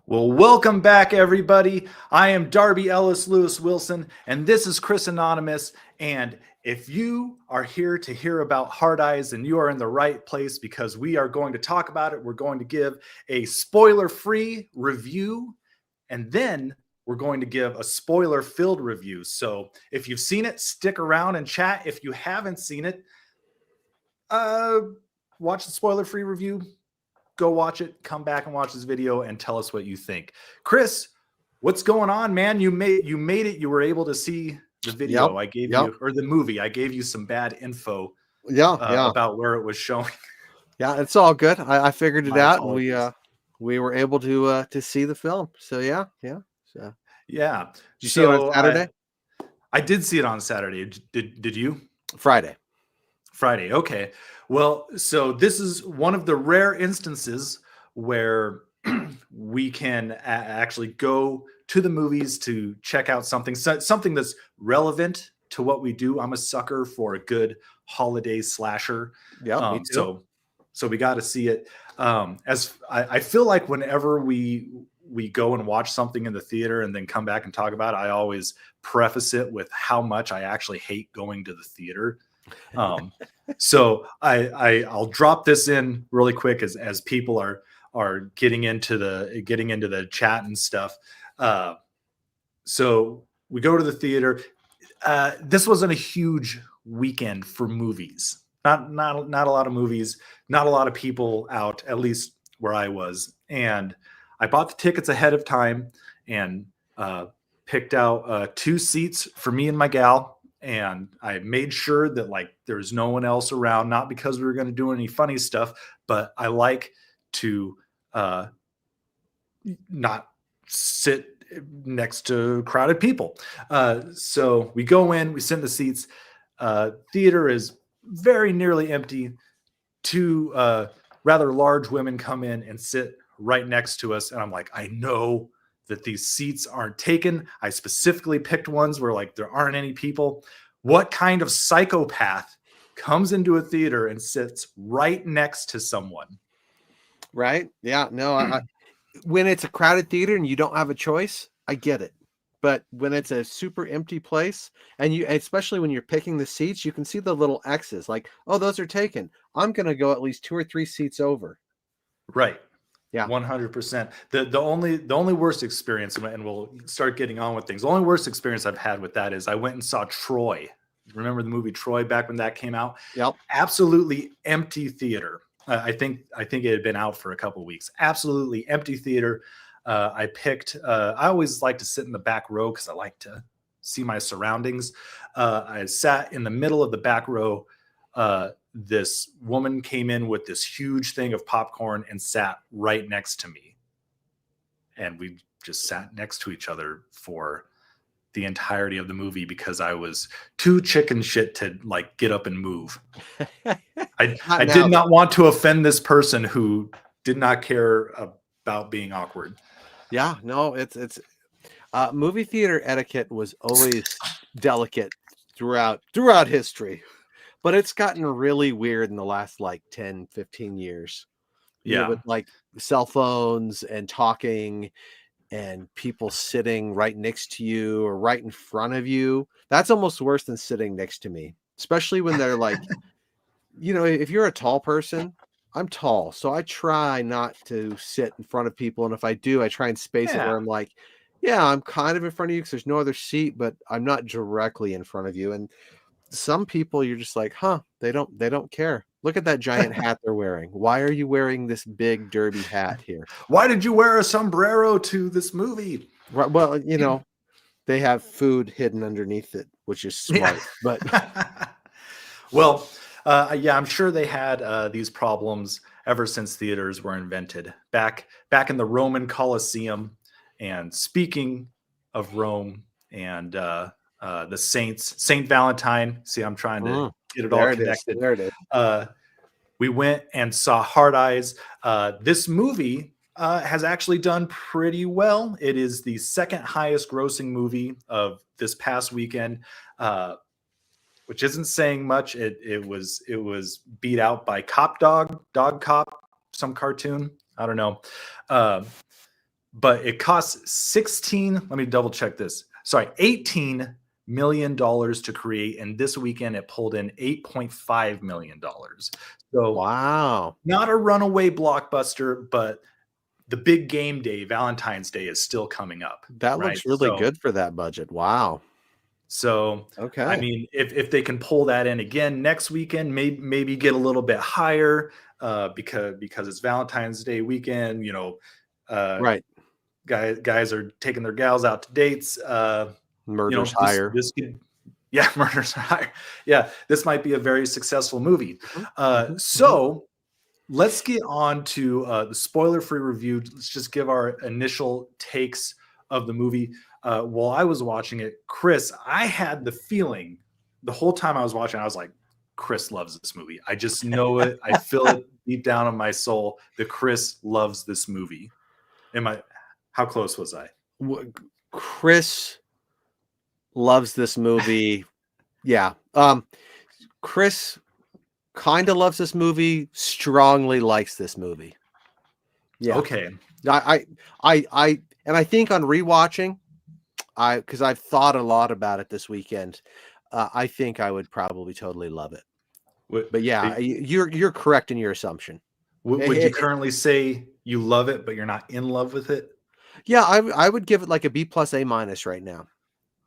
Well, welcome back, everybody. I am Darby Ellis Lewis Wilson, and this is Chris Anonymous. And if you are here to hear about Hard Eyes, then you are in the right place because we are going to talk about it. We're going to give a spoiler-free review, and then we're going to give a spoiler-filled review. So if you've seen it, stick around and chat. If you haven't seen it, watch the spoiler-free review. Go watch it, come back and watch this video and tell us what you think. Chris, what's going on, man? You made it. You were able to see the video I gave you, or the movie. I gave you some bad info about where it was showing. Yeah, it's all good. I figured it out, and we were able to see the film. So yeah. Did you see it on Saturday? I did see it on Saturday. Did you? Friday. Okay. Well, so this is one of the rare instances where we can actually go to the movies to check out something that's relevant to what we do. I'm a sucker for a good holiday slasher. Yeah, me too. So we got to see it. As I feel like whenever we go and watch something in the theater and then come back and talk about it, I always preface it with how much I actually hate going to the theater. So I'll drop this in really quick as people are getting into the chat and stuff. So we go to the theater. This wasn't a huge weekend for movies. Not a lot of movies, not a lot of people out, at least where I was. And I bought the tickets ahead of time and picked out 2 seats for me and my gal. And I made sure that there's no one else around, not because we were going to do any funny stuff, but I like to not sit next to crowded people. So we go in, we sit in the seats. Theater is very nearly empty. 2 rather large women come in and sit right next to us. And I'm like, I know that these seats aren't taken. I specifically picked ones where there aren't any people. What kind of psychopath comes into a theater and sits right next to someone? Right? Yeah. No, when it's a crowded theater and you don't have a choice, I get it. But when it's a super empty place and especially when you're picking the seats, you can see the little X's like, oh, those are taken. I'm going to go at least 2 or 3 seats over. Right. Yeah, 100%. The only worst experience, and we'll start getting on with things. The only worst experience I've had with that is I went and saw Troy. Remember the movie Troy back when that came out? Yep. Absolutely empty theater. I think it had been out for a couple of weeks. Absolutely empty theater. I picked. I always like to sit in the back row because I like to see my surroundings. I sat in the middle of the back row. This woman came in with this huge thing of popcorn and sat right next to me. And we just sat next to each other for the entirety of the movie because I was too chicken shit to get up and move. I did not want to offend this person who did not care about being awkward. Yeah, no, it's movie theater etiquette was always delicate throughout history. But it's gotten really weird in the last 10, 15 years. Yeah. With cell phones and talking and people sitting right next to you or right in front of you. That's almost worse than sitting next to me, especially when they're if you're a tall person, I'm tall. So I try not to sit in front of people. And if I do, I try and space it where I'm I'm kind of in front of you because there's no other seat, but I'm not directly in front of you. And some people you're just they don't care. Look at that giant hat they're wearing. Why are you wearing this big derby hat here? Why did you wear a sombrero to this movie? Right, well, they have food hidden underneath it, which is smart. But well, I'm sure they had these problems ever since theaters were invented back in the Roman Colosseum. And speaking of Rome and the Saint Valentine. See, I'm trying to get it all connected. There it is. We went and saw Hard Eyes. This movie has actually done pretty well. It is the second highest grossing movie of this past weekend, which isn't saying much. It was beat out by Dog Cop, some cartoon. I don't know. but it costs 16. Let me double check this. Sorry, $18 million to create, and this weekend it pulled in $8.5 million. So Wow. not a runaway blockbuster, but the big game day, Valentine's Day, is still coming up. That Right. looks really good for that budget. Wow. So, I Okay. mean, if they can pull that in again next weekend, maybe get a little bit higher, because it's Valentine's Day weekend. Right. Guys are taking their gals out to dates. Murder's higher. This could, yeah, murders are higher. Yeah, this might be a very successful movie. So let's get on to the spoiler-free review. Let's just give our initial takes of the movie. While I was watching it, Chris, I had the feeling the whole time I was watching, I was like, Chris loves this movie. I just know it. I feel it deep down in my soul that Chris loves this movie. How close was I? Chris loves this movie. Yeah. Chris kind of loves this movie, strongly likes this movie. Yeah. Okay. I think on rewatching, because I've thought a lot about it this weekend, I think I would probably totally love it. But yeah, you're correct in your assumption. Would you currently say you love it, but you're not in love with it? Yeah, I would give it like a B+ A- right now.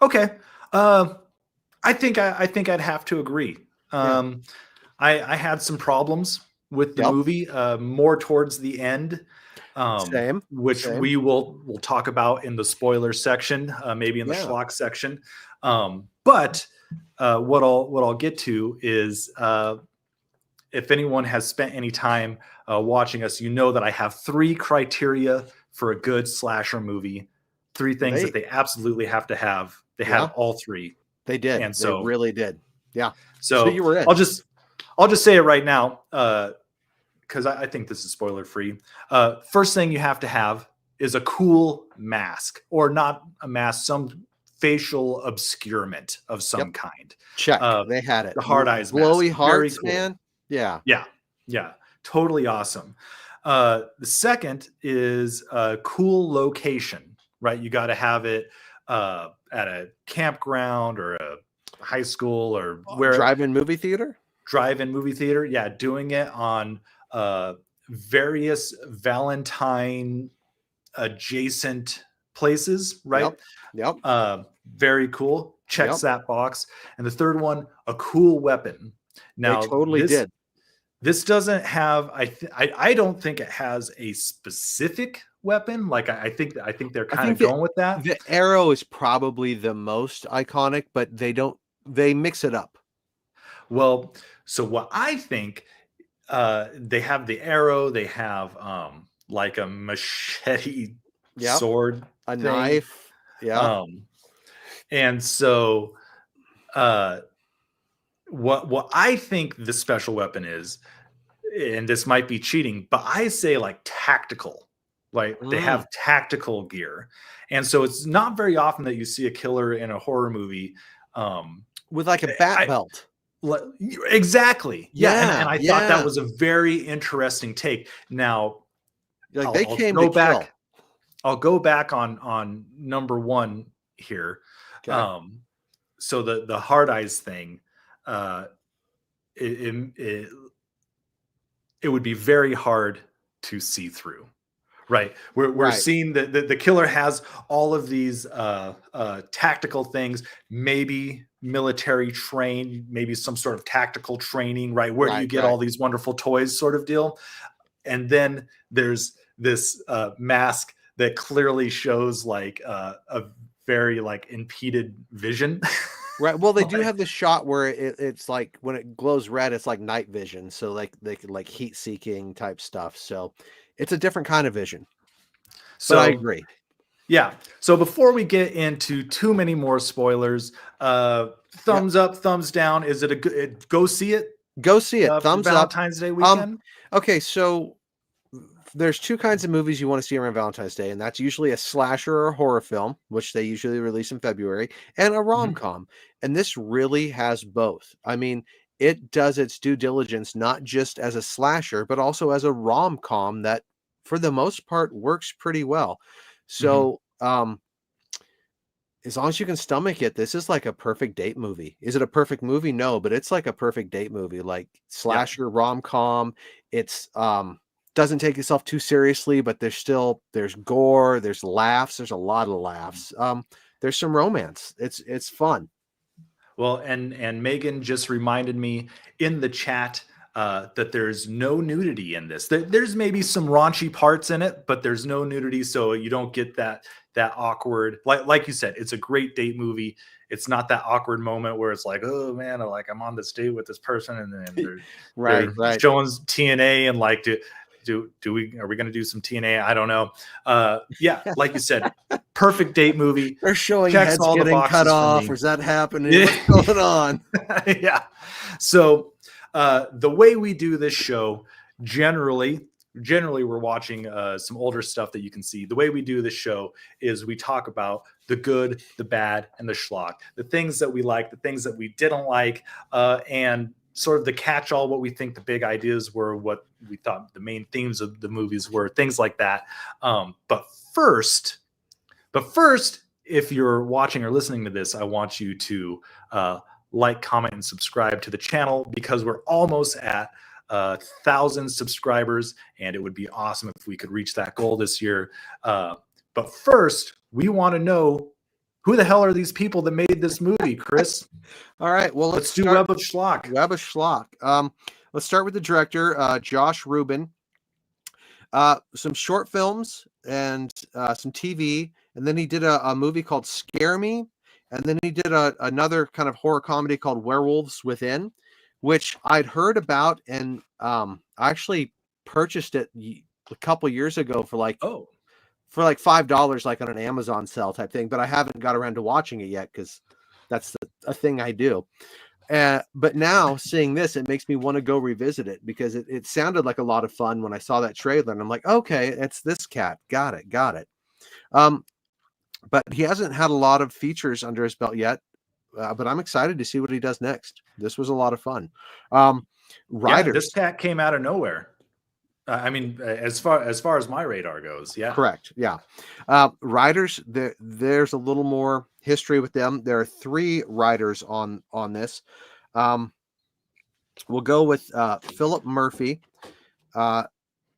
Okay. I think I'd have to agree. I had some problems with the movie, more towards the end. Same. We'll talk about in the spoiler section, maybe in the Schlock section. But what I'll get to is, if anyone has spent any time watching us, you know that I have 3 criteria for a good slasher movie. 3 things that they absolutely have to have. They had all 3. They did. And so they really did. Yeah. So you were in. I'll just say it right now, because I think this is spoiler free. First thing you have to have is a cool mask, or not a mask, some facial obscurement of some kind. Check. They had it. The hard eyes, glowy mask. hearts, Very cool. man. Yeah. Totally awesome. The second is a cool location, right? You got to have it at a campground or a high school or where. Drive-in movie theater. Yeah, doing it on various Valentine adjacent places, right? Yep. Very cool. Checks that box. And the third one, a cool weapon. Now, they totally did. This doesn't have. I don't think it has a specific weapon. Like I think they're kind of going with that. The arrow is probably the most iconic, but they mix it up. Well, so what I think, they have the arrow. They have like a machete, sword, knife. Yeah. And so what I think the special weapon is, and this might be cheating, but I say like tactical. Like they have tactical gear. And so it's not very often that you see a killer in a horror movie with like a bat belt. Exactly. Yeah. And I thought that was a very interesting take. Now, I'll go back on number 1 here. Okay. So the hard eyes thing, it would be very hard to see through. Right. We're seeing that the killer has all of these tactical things, maybe military trained, maybe some sort of tactical training, right? Where do you get all these wonderful toys sort of deal? And then there's this mask that clearly shows like a very like impeded vision. Right. Well, they do have the shot where it's like when it glows red, it's like night vision. So like they could like heat seeking type stuff. So it's a different kind of vision. So I agree. Yeah. So before we get into too many more spoilers, thumbs up, thumbs down. Is it a good? Go see it. Go see it. Thumbs up. Valentine's Day weekend. Okay, so there's 2 kinds of movies you want to see around Valentine's Day, and that's usually a slasher or a horror film, which they usually release in February, and a rom-com. And this really has both. I mean, it does its due diligence, not just as a slasher, but also as a rom-com that, for the most part, works pretty well. So, as long as you can stomach it, this is like a perfect date movie. Is it a perfect movie? No, but it's like a perfect date movie, like slasher rom-com. It's doesn't take itself too seriously, but there's gore, there's laughs, there's a lot of laughs. There's some romance. It's fun. Well, and Megan just reminded me in the chat that there's no nudity in this. There's maybe some raunchy parts in it, but there's no nudity, so you don't get that awkward. Like you said, it's a great date movie. It's not that awkward moment where it's like, oh man, like I'm on this date with this person, and then they're showing TNA, and like, are we going to do some TNA? I don't know. Yeah, like you said, perfect date movie. They're showing heads getting cut off. Is that happening? What's going on? Yeah. So the way we do this show, generally we're watching some older stuff that you can see. The way we do this show is we talk about the good, the bad, and the schlock, the things that we like, the things that we didn't like, and sort of the catch-all, what we think the big ideas were, what we thought the main themes of the movies were, things like that. But first, if you're watching or listening to this, I want you to like, comment, and subscribe to the channel, because we're almost at 1,000 subscribers, and it would be awesome if we could reach that goal this year. But first, we want to know, who the hell are these people that made this movie, Chris? All right, well, let's do Web of Schlock. Web of Schlock. Let's start with the director, Josh Ruben. Some short films and some TV, and then he did a movie called Scare Me, and then he did another kind of horror comedy called Werewolves Within, which I'd heard about, and I actually purchased it a couple years ago for like $5, like on an Amazon sale type thing, but I haven't got around to watching it yet because that's a thing I do. But now seeing this, it makes me want to go revisit it, because it sounded like a lot of fun when I saw that trailer, and I'm like, okay, it's this cat. Got it. But he hasn't had a lot of features under his belt yet, but I'm excited to see what he does next. This was a lot of fun. Writers. This cat came out of nowhere. I mean, as far as my radar goes, yeah. Correct, yeah. Writers, there's a little more history with them. There are 3 writers on this. We'll go with Philip Murphy.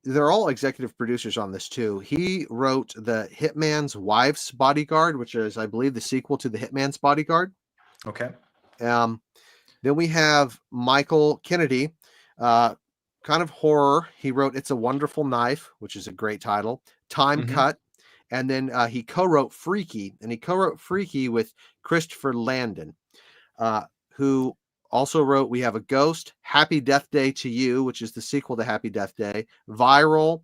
They're all executive producers on this too. He wrote the Hitman's Wife's Bodyguard, which is, I believe, the sequel to the Hitman's Bodyguard. Okay. Then we have Michael Kennedy. Kind of horror. He wrote It's a Wonderful Knife, which is a great title. Time Cut. And then he co-wrote Freaky. And he co-wrote Freaky with Christopher Landon, who also wrote We Have a Ghost, Happy Death Day to You, which is the sequel to Happy Death Day, Viral,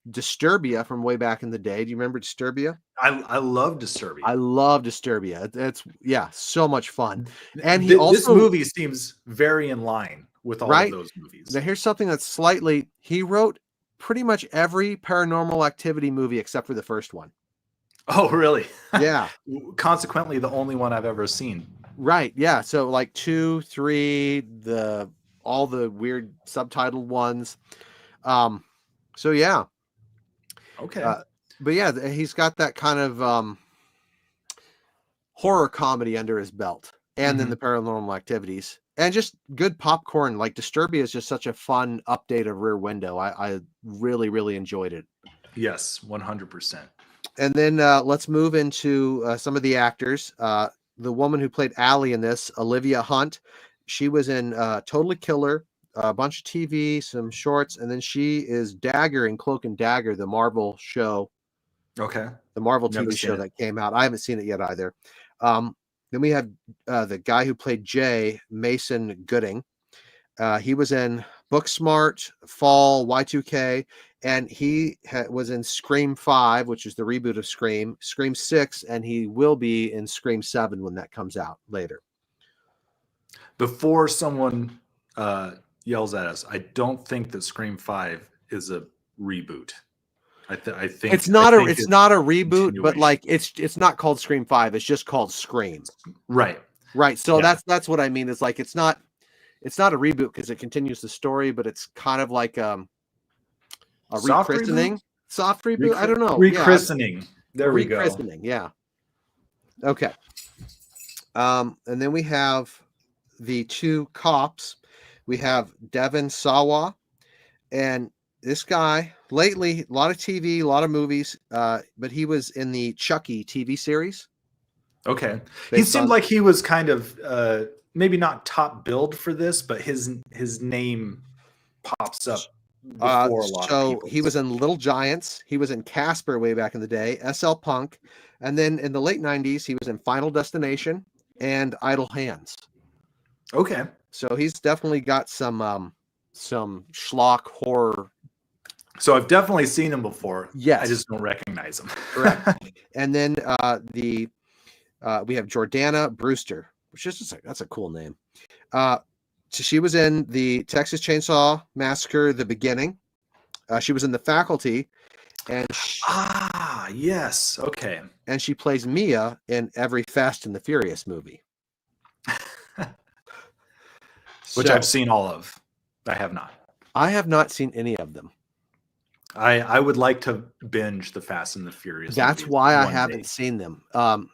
Disturbia from way back in the day. Do you remember Disturbia? I love Disturbia. I love Disturbia. It's so much fun. And this movie seems very in line with all of those movies. Now here's something that's he wrote pretty much every Paranormal Activity movie except for the first one. Oh, really? Yeah. Consequently, the only one I've ever seen. Right. Yeah. So like 2, 3, all the weird subtitled ones. So yeah. Okay. But yeah, he's got that kind of horror comedy under his belt, and then the Paranormal Activities, and just good popcorn. Like Disturbia is just such a fun update of Rear Window. I really, really enjoyed it. Yes, 100%. And then let's move into some of the actors. The woman who played Allie in this, Olivia Hunt, she was in Totally Killer, a bunch of TV, some shorts, and then she is Dagger in Cloak and Dagger, the Marvel show. Okay. The Marvel TV show that came out. I haven't seen it yet either. Then we have the guy who played Jay, Mason Gooding. He was in Booksmart, Fall, Y2K, and he was in Scream 5, which is the reboot of Scream, Scream 6, and he will be in Scream 7 when that comes out later. Before someone yells at us, I don't think that Scream 5 is a reboot. I think it's not a reboot, but like it's not called Scream 5. It's just called Scream. Right. So that's what I mean. It's like it's not a reboot because it continues the story, but it's kind of like a rechristening. soft reboot. I don't know. Rechristening. There we go. Rechristening. Yeah. Okay. And then we have the two cops. We have Devon Sawa, and this guy lately, a lot of TV, a lot of movies, but he was in the Chucky TV series. Okay. He seemed like he was kind of maybe not top billed for this, but his name pops up before a lot of people. He was in Little Giants. He was in Casper way back in the day, SL Punk. And then in the late 90s, he was in Final Destination and Idle Hands. Okay. So he's definitely got some schlock horror. So I've definitely seen him before. Yes. I just don't recognize him. Correct. And then we have Jordana Brewster, which is just that's a cool name. So she was in the Texas Chainsaw Massacre, The Beginning. She was in The Faculty, and yes, okay. And she plays Mia in every Fast and the Furious movie, which I've seen all of. I have not. I have not seen any of them. I would like to binge the Fast and the Furious. That's why I haven't seen them.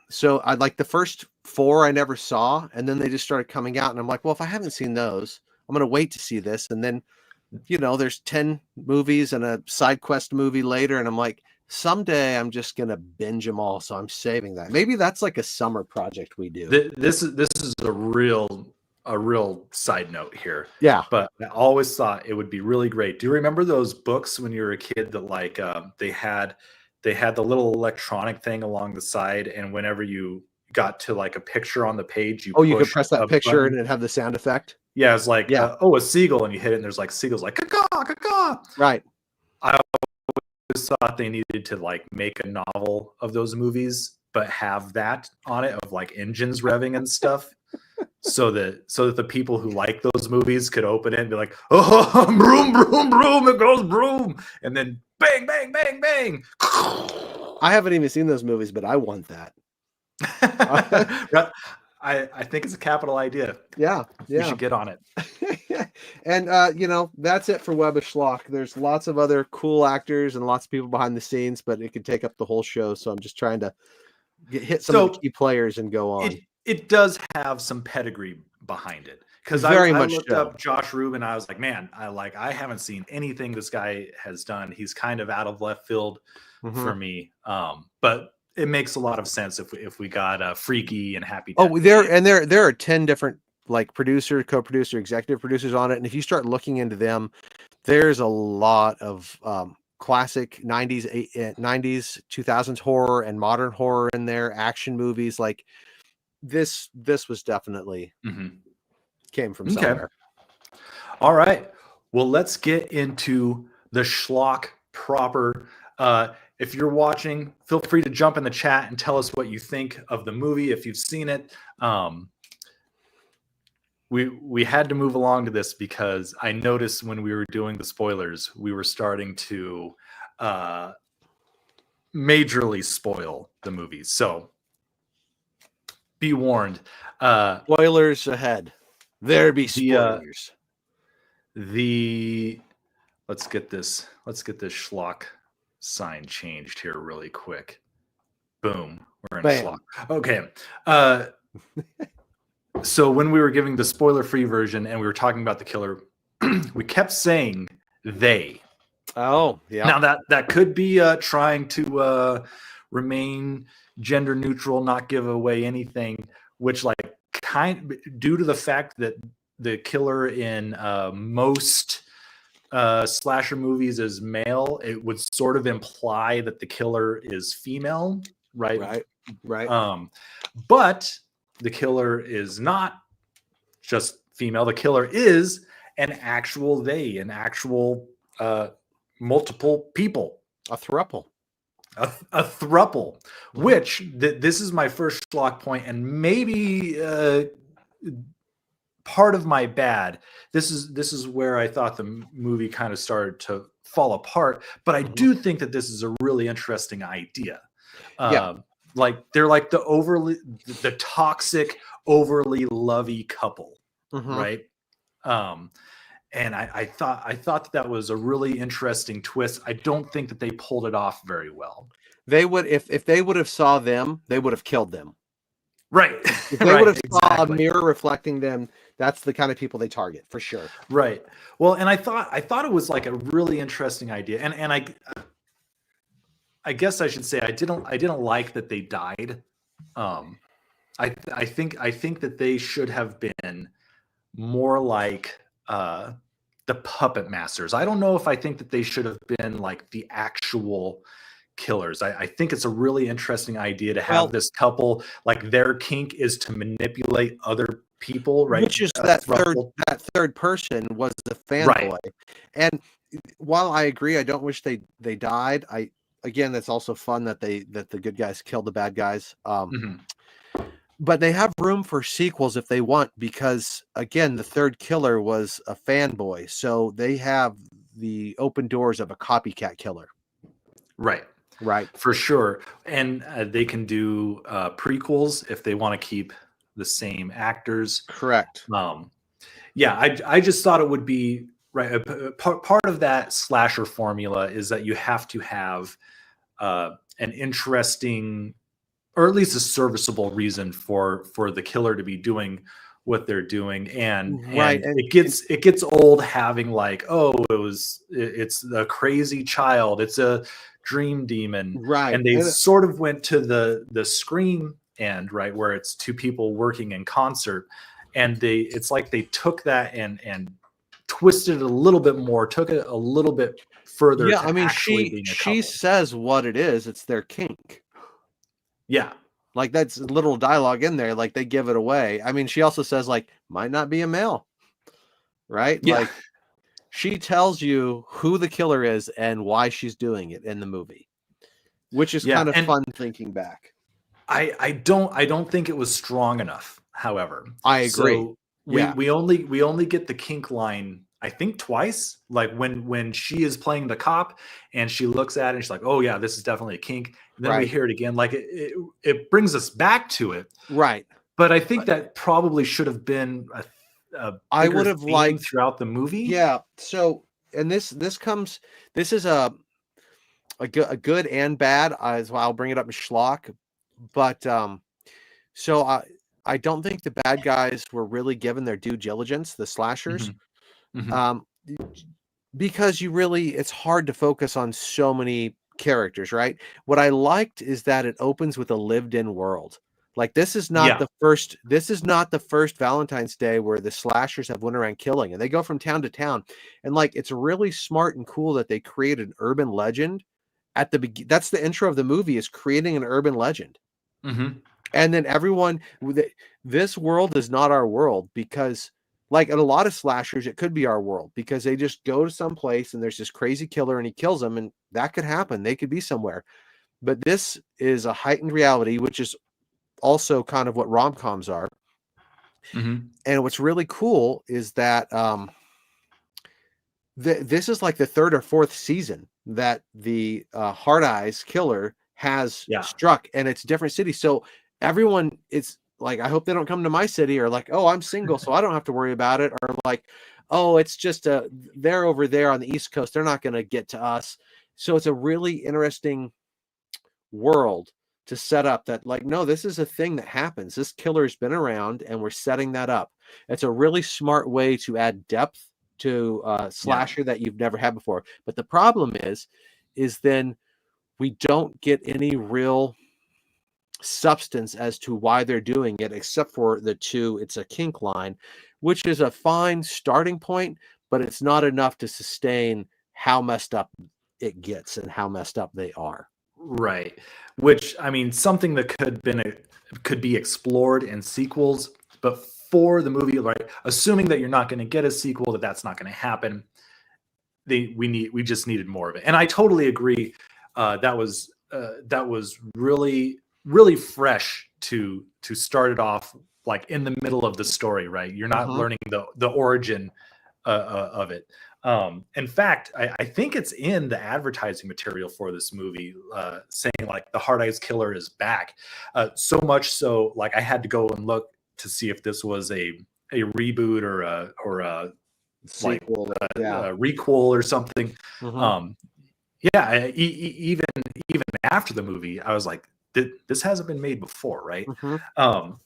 So I'd like the first 4 I never saw, and then they just started coming out, and I'm like, well, if I haven't seen those, I'm going to wait to see this. And then, there's 10 movies and a side quest movie later, and I'm like, someday I'm just going to binge them all. So I'm saving that. Maybe that's like a summer project we do. This is a real side note here. Yeah. But I always thought it would be really great. Do you remember those books when you were a kid that like they had the little electronic thing along the side, and whenever you got to like a picture on the page, you could press that picture button, and it'd have the sound effect. Yeah, it's like a seagull, and you hit it, and there's like seagulls like caw caw. Right. I always thought they needed to like make a novel of those movies, but have that on it of like engines revving and stuff. So that the people who like those movies could open it and be like, oh, broom, broom, broom, it goes broom, and then bang, bang, bang, bang. I haven't even seen those movies, but I want that. I think it's a capital idea. Yeah. You should get on it. And that's it for Web of Schlock. There's lots of other cool actors and lots of people behind the scenes, but it could take up the whole show. So I'm just trying to hit some of the key players and go on. It does have some pedigree behind it, because I looked up Josh Ruben. I was like, man, I haven't seen anything this guy has done. He's kind of out of left field for me. But it makes a lot of sense if we got Freaky and Happy. There are 10 different like producer, co-producer, executive producers on it, and if you start looking into them, there's a lot of classic 90s, 2000s horror and modern horror in there, action movies. Like this was definitely came from somewhere. All right. Well, let's get into the schlock proper. If you're watching, feel free to jump in the chat and tell us what you think of the movie if you've seen it. We had to move along to this because I noticed when we were doing the spoilers, we were starting to majorly spoil the movies. So be warned. Spoilers ahead. There be spoilers. Let's get this schlock sign changed here really quick. Boom. We're in schlock. Okay. So when we were giving the spoiler-free version and we were talking about the killer, we kept saying they. Oh, yeah. Now that could be trying to remain gender neutral, not give away anything, which like due to the fact that the killer in most slasher movies is male, it would sort of imply that the killer is female, right? Right. But the killer is not just female. The killer is an actual multiple people. A throuple. A throuple, which this is my first schlock point, and maybe part of my bad. This is where I thought the movie kind of started to fall apart, but I do think that this is a really interesting idea. Like they're like the toxic, overly lovey couple, right? and I thought that was a really interesting twist. I don't think that they pulled it off very well. They would, if they would have saw them, they would have killed them. Right. If they would Right, have saw a exactly. mirror reflecting them, that's the kind of people they target for sure. Right. Well, and I thought it was like a really interesting idea. And I guess I should say I didn't like that they died. Um I think that they should have been more like the puppet masters. I don't know if I think that they should have been like the actual killers. I think it's a really interesting idea to have Well, this couple, like their kink is to manipulate other people, right? which is Throughout that third person was the right. fanboy. And while I agree, I don't wish they died. Again, that's also fun that the good guys killed the bad guys. Mhm. But they have room for sequels if they want, because again, the third killer was a fanboy, so they have the open doors of a copycat killer. Right. Right. For sure. And they can do prequels if they want to keep the same actors. Correct. Yeah, I just thought it would be right. Part of that slasher formula is that you have to have an interesting, or at least a serviceable reason for the killer to be doing what they're doing, Right. and it gets old having like, oh, it's a crazy child, it's a dream demon, Right. and they And sort of went to the Scream end, right, where it's two people working in concert, and it's like they took that and twisted it a little bit more, took it a little bit further yeah, to I mean, actually she being a she couple. says what it is. It's their kink. Yeah, Like that's literal dialogue in there. Like they give it away. I mean, she also says like might not be a male, right? yeah, Like she tells you who the killer is and why she's doing it in the movie, which is yeah, kind of and fun thinking back. I don't think it was strong enough, however. I agree. So we Yeah. we only get the kink line, I think, twice. Like when she is playing the cop and she looks at it and she's like, "Oh yeah, this is definitely a kink." And then we Right. hear it again. Like it brings us back to it. Right. But I think that probably should have been a I bigger would have theme liked, throughout the movie. yeah. So, and this is a good and bad, as well. I'll bring it up in Schlock, but so I don't think the bad guys were really given their due diligence, the slashers, Mhm, mhm. um, because it's hard to focus on so many characters, right? What I liked is that it opens with a lived-in world. Like Yeah. this is not the first Valentine's Day where the slashers have went around killing, and they go from town to town. And like it's really smart and cool that they create an urban legend at the beginning. That's the intro of the movie, is creating an urban legend. Mhm. And then this world is not our world, because like in a lot of slashers, it could be our world because they just go to some place and there's this crazy killer and he kills them, and that could happen. They could be somewhere. But this is a heightened reality, which is also kind of what rom-coms are. Mhm. And what's really cool is that this is like the third or fourth season that the Hard Eyes killer has Yeah. struck, and it's different cities. So everyone, it's like, I hope they don't come to my city, or like, oh, I'm single, so I don't have to worry about it, or like, oh, it's just they're over there on the East Coast, they're not going to get to us. So it's a really interesting world to set up that, like, no, this is a thing that happens. This killer has been around, and we're setting that up. It's a really smart way to add depth to Yeah. slasher that you've never had before. But the problem is then we don't get any real substance as to why they're doing it, except for it's a kink line, which is a fine starting point, but it's not enough to sustain how messed up it gets and how messed up they are. Right. Which, I mean, something that could be explored in sequels, but for the movie, right? Assuming that you're not going to get a sequel, that's not going to happen. We just needed more of it, and I totally agree. That was really fresh to start it off like in the middle of the story, right? You're not Uh-huh. learning the origin of it. In fact, I think it's in the advertising material for this movie, saying like the Hard Eyes Killer is back. So much so, like I had to go and look to see if this was a reboot or a like Sequel. Yeah. requel or something. Mhm. Even after the movie, I was like, this hasn't been made before, right? Mhm.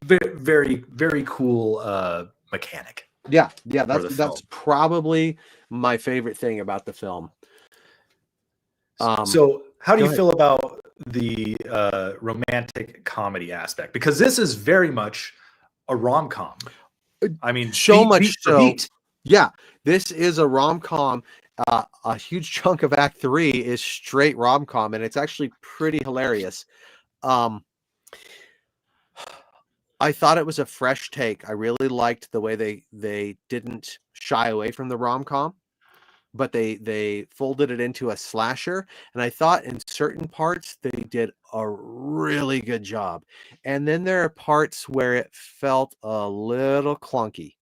Very, very cool mechanic Yeah. for the film. That's probably my favorite thing about the film. So how do Go you ahead. feel about the romantic comedy aspect? Because this is very much a rom-com. I mean, So much beat for so. beat. Yeah, this is a rom-com. A huge chunk of Act 3 is straight rom-com, and it's actually pretty hilarious. Um, I thought it was a fresh take. I really liked the way they didn't shy away from the rom-com, but they folded it into a slasher, and I thought in certain parts they did a really good job. And then there are parts where it felt a little clunky.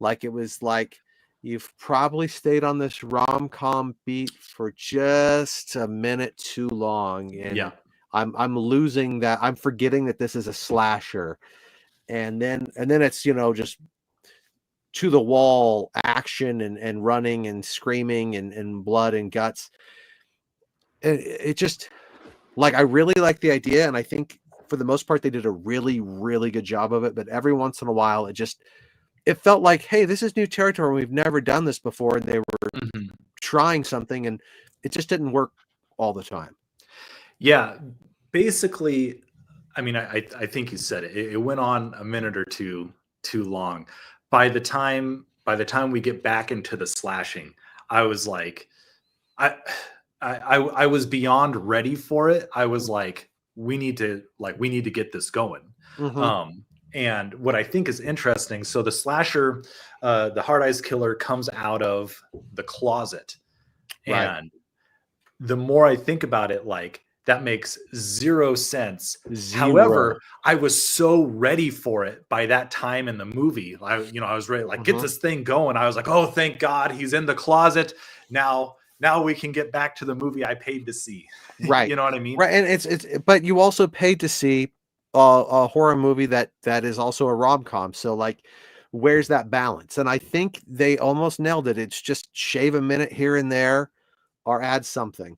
Like it was like you've probably stayed on this rom-com beat for just a minute too long, and Yeah. I'm losing that. I'm forgetting that this is a slasher, and then it's just to the wall action and running and screaming and blood and guts. It just like I really like the idea, and I think for the most part they did a really really good job of it. But every once in a while, it felt like, hey, this is new territory. We've never done this before, and they were Mhm. trying something, and it just didn't work all the time. Yeah. Basically, I mean, I think you said it. It went on a minute or two too long. By the time we get back into the slashing, I was like, I I was beyond ready for it. I was like, we need to get this going. Mm-hmm. Um, and what I think is interesting, so the slasher, the Hard Eyes Killer comes out of the closet, Right. and the more I think about it, like that makes zero sense. Zero. However, I was so ready for it by that time in the movie. I was ready, like, get Mm-hmm. this thing going. I was like, oh, thank God he's in the closet. Now we can get back to the movie I paid to see. Right. You know what I mean? Right. And but you also paid to see a horror movie that is also a rom-com. So like, where's that balance? And I think they almost nailed it. It's just shave a minute here and there or add something.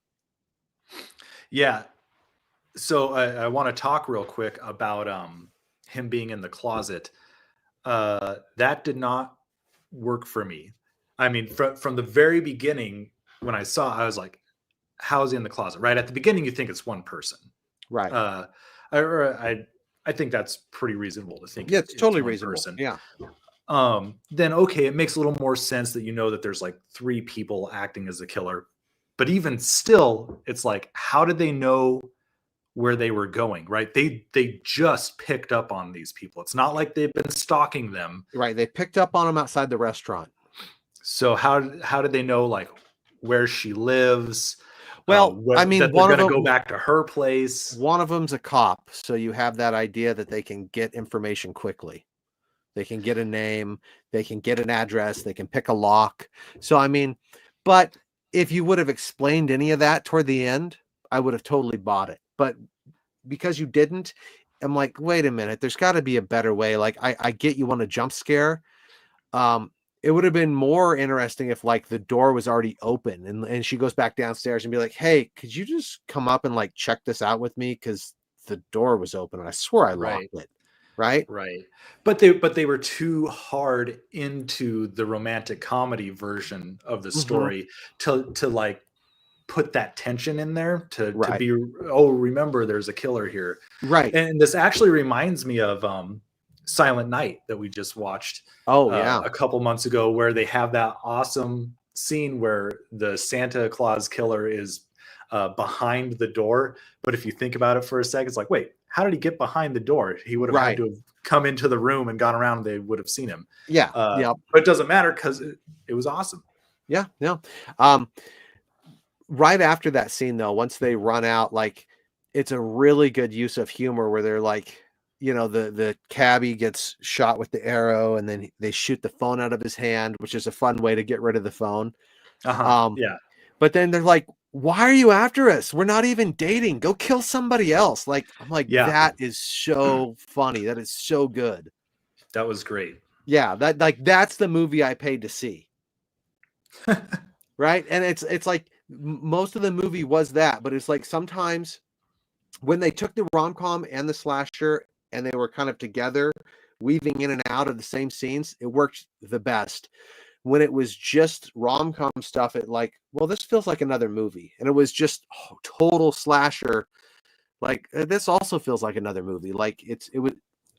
Yeah. So I want to talk real quick about him being in the closet. That did not work for me. I mean, from the very beginning, when I was like, how's he in the closet? Right at the beginning, you think it's one person. Right. Uh, I think that's pretty reasonable to think Yeah, it's it's totally one reasonable. person. Yeah. Then okay, it makes a little more sense that that there's like three people acting as the killer. But even still, it's like, how did they know where they were going? Right? They just picked up on these people. It's not like they've been stalking them. Right. They picked up on him outside the restaurant. So how did they know like where she lives? Well, I mean, That they're going to go back to her place? one of them's a cop, so you have that idea that they can get information quickly. They can get a name, they can get an address, they can pick a lock. So I mean, but if you would have explained any of that toward the end, I would have totally bought it. But because you didn't, I'm like, wait a minute, there's got to be a better way. Like I get you want a jump scare. Um, it would have been more interesting if like the door was already open and she goes back downstairs and be like, hey, could you just come up and like check this out with me? Because the door was open and I swore I Right. locked it. Right. Right. But they were too hard into the romantic comedy version of the Mm-hmm. story to like put that tension in there to Right. be, oh, remember there's a killer here. Right. And this actually reminds me of Silent Night that we just watched Oh yeah. a couple months ago, where they have that awesome scene where the Santa Claus killer is behind the door. But if you think about it for a second, it's like, wait, how did he get behind the door? He would have had Right. to have come into the room and gone around, and they would have seen him. Yeah. Yeah. But it doesn't matter because it was awesome. Yeah. Yeah. Um, right after that scene though, once they run out, like it's a really good use of humor where they're like, the cabbie gets shot with the arrow and then they shoot the phone out of his hand, which is a fun way to get rid of the phone. Um, Yeah. but then they're like, why are you after us? We're not even dating. Go kill somebody else. Like, I'm like, Yeah. that is so funny. That is so good. That was great. Yeah. That's the movie I paid to see. right? And it's like most of the movie was that, but it's like sometimes when they took the rom-com and the slasher and they were kind of together, weaving in and out of the same scenes, it worked the best. When it was just rom-com stuff, it like, well, this feels like another movie. And it was just total slasher. Like, this also feels like another movie. Like, it was,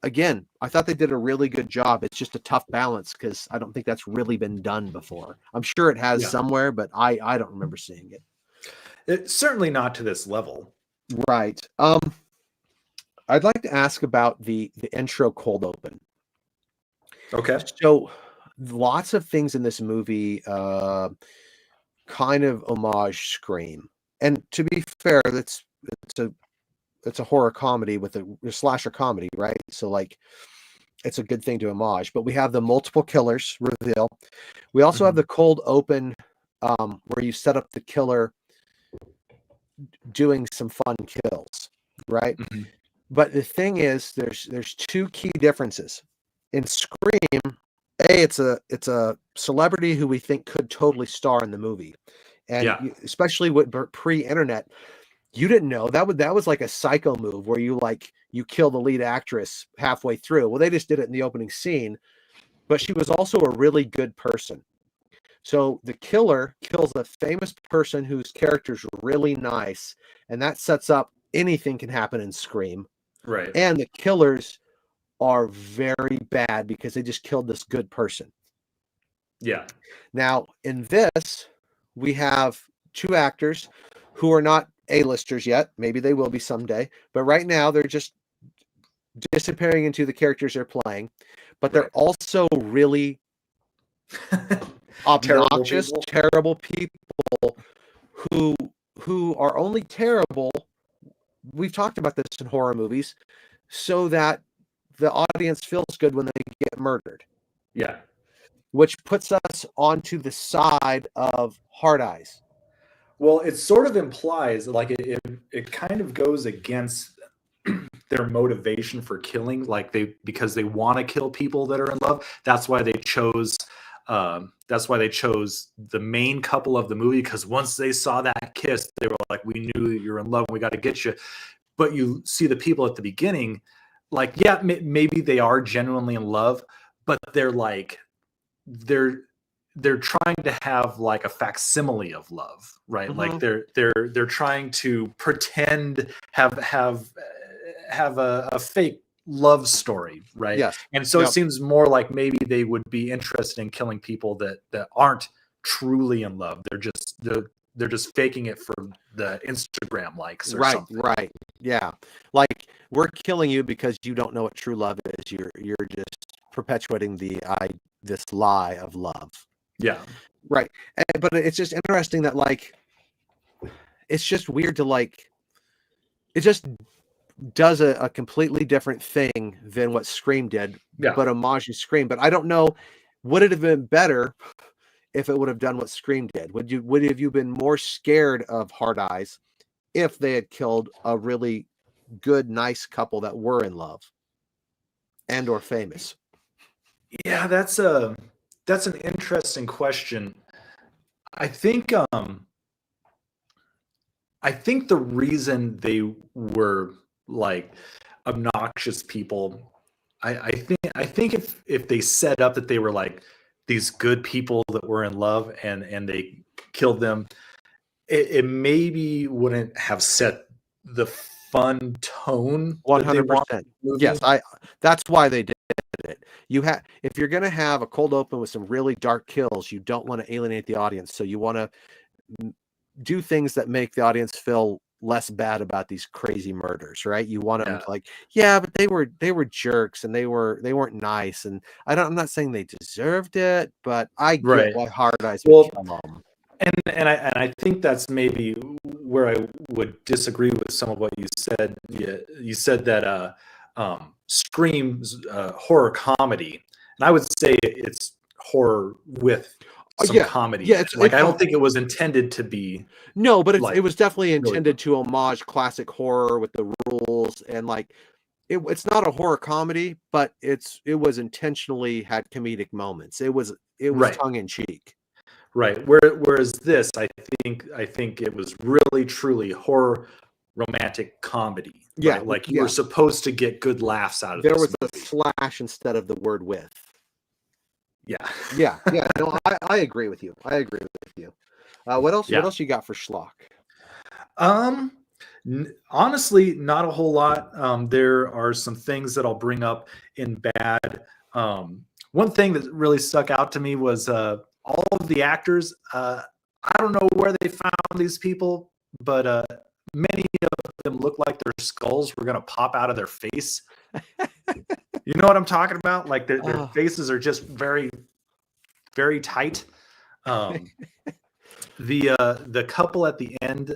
again, I thought they did a really good job. It's just a tough balance because I don't think that's really been done before. I'm sure it has somewhere, but I don't remember seeing it. It's certainly not to this level. Right. I'd like to ask about the intro cold open. Okay. So lots of things in this movie kind of homage Scream. And to be fair, it's a horror comedy with a slasher comedy, right? So like it's a good thing to homage. But we have the multiple killers reveal. We also have the cold open where you set up the killer doing some fun kills, right? But the thing is, there's two key differences. In Scream, it's a celebrity who we think could totally star in the movie, and especially with pre-internet, you didn't know that was like a psycho move where you kill the lead actress halfway through. Well, they just did it in the opening scene, but she was also a really good person. So the killer kills a famous person whose character's really nice, and that sets up anything can happen in Scream. Right. And the killers are very bad because they just killed this good person. Yeah. Now, in this, we have two actors who are not A-listers yet. Maybe they will be someday. But right now, they're just disappearing into the characters they're playing. But they're also really obnoxious, terrible people who are only terrible. We've talked about this in horror movies, so that the audience feels good when they get murdered. Yeah. Which puts us onto the side of Hard Eyes. Well, it sort of implies, like it kind of goes against their motivation for killing, because they want to kill people that are in love. That's why they chose the main couple of the movie, because once they saw that kiss, they were like, we knew you're in love, we got to get you. But you see the people at the beginning, like, yeah, maybe they are genuinely in love, but they're trying to have like a facsimile of love, right? Like they're trying to pretend have a fake love story, right? Yes. And so it seems more like maybe they would be interested in killing people that aren't truly in love. They're just faking it for the Instagram likes or something. Right. Yeah. Like, we're killing you because you don't know what true love is. You're just perpetuating this lie of love. Yeah. Right. But it's just interesting that, like, it's just weird to, like, it just does a completely different thing than what Scream did, but homage Scream. But I don't know, would it have been better if it would have done what Scream did? Would have you been more scared of Hard Eyes if they had killed a really good, nice couple that were in love and or famous? Yeah, that's an interesting question. I think the reason they were like obnoxious people, I think if they set up that they were like these good people that were in love and they killed them, it maybe wouldn't have set the fun tone. 100%. Yes, that's why they did it. If you're going to have a cold open with some really dark kills, you don't want to alienate the audience. So you want to do things that make the audience feel less bad about these crazy murders, right? You want them to like, but they were jerks and they weren't nice. And I'm not saying they deserved it, but I get why Hard Eyes would kill them. And I think that's maybe where I would disagree with some of what you said. You said that Scream's horror comedy, and I would say it's horror with some comedy. Yeah, I don't think it was intended to be. No, but it was definitely intended to homage classic horror with the rules, and like it's not a horror comedy, but it was intentionally had comedic moments. It was tongue in cheek. Right. Whereas this, I think it was really truly horror romantic comedy. Yeah, Right. Like you were yeah. supposed to get good laughs out of There this was a movie. slash instead of the word with. Yeah. Yeah, yeah. No, I agree with you. I agree with you. What else? What Yeah. else you got for schlock? Um, Honestly, not a whole lot. There are some things that I'll bring up in bad. One thing that really stuck out to me was all of the actors. I don't know where they found these people, but many of them look like their skulls were going to pop out of their face. You know what I'm talking about? Like their Oh, faces are just very, very tight. Um, the couple at the end,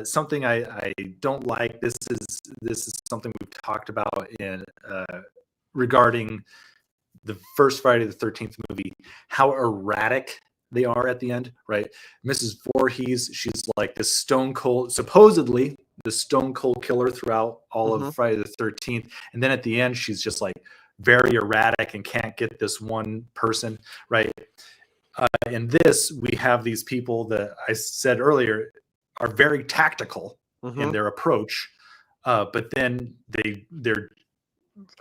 something I don't like. This is something we've talked about in regarding the first Friday the 13th movie, how erratic they are at the end, right? Mrs. Voorhees, she's like this stone cold, supposedly the stone cold killer throughout all of mhm. Friday the 13th, and then at the end she's just like very erratic and can't get this one person right. In this, we have these people that I said earlier are very tactical in Mhm. their approach, but then they're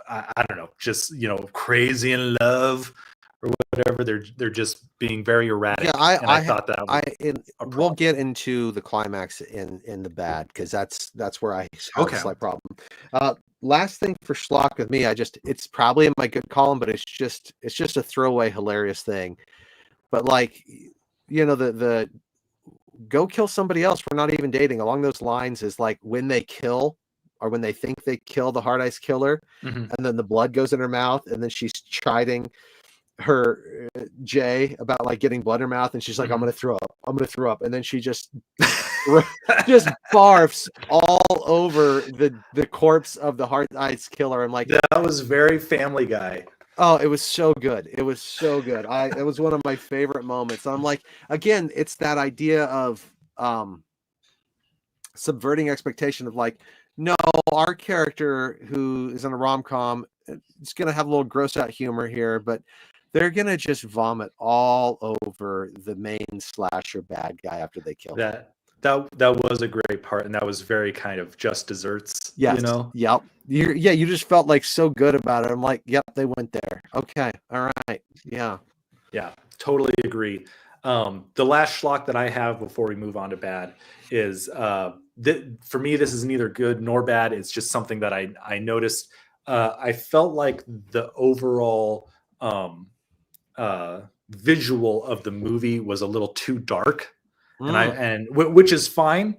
I don't know, just crazy in love or whatever. They're just being very Yeah, erratic, and I thought that was a we'll problem. get into the climax in the bad because that's where I have a Okay, slight problem. Last thing for schlock with me, it's probably in my good column, but it's just a throwaway hilarious thing. But like, the go kill somebody else. We're not even dating. Along those lines is like when they kill or when they think they kill the hard ice killer, hmm and then the blood goes in her mouth, and then she's chiding her Jay about like getting blood in her mouth, and she's like, "I'm hmm gonna throw up. I'm gonna throw up," and then she just barfs all over the corpse of the hard ice killer. I'm like, that was very Family Guy. oh, it was so good. It was so good. It was one of my favorite moments. I'm like, again, it's that idea of subverting expectation of like, no, our character who is in a rom-com is gonna have a little gross out humor here, but they're gonna just vomit all over the main slasher bad guy after they kill him. That was a great part, and that was very kind of just desserts, Yes. Yep. You just felt like so good about it. I'm like, yep, they went there. Okay. All right. Yeah. Yeah, totally agree. The last schlock that I have before we move on to bad is for me, this is neither good nor bad. It's just something that I noticed. I felt like the overall visual of the movie was a little too dark, Mm. which is fine.